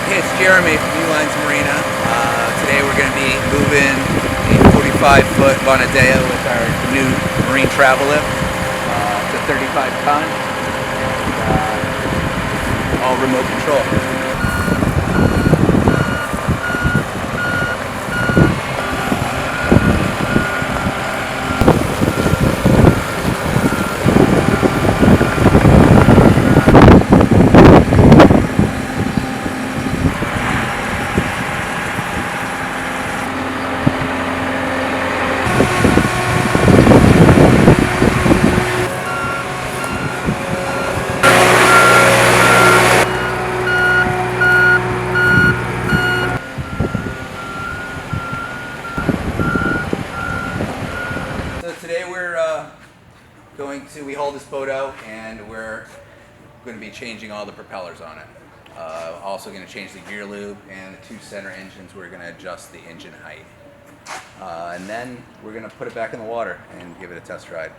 Hey, it's Jeremy from Uihlein, Marina. Today we're going to be moving a 45-foot Montauk with our new marine travel lift. It's a 35 ton, and all remote control. So today we hauled this boat out and we're going to be changing all the propellers on it. Also going to change the gear loop and the two center engines. We're going to adjust the engine height. And then we're going to put it back in the water and give it a test ride.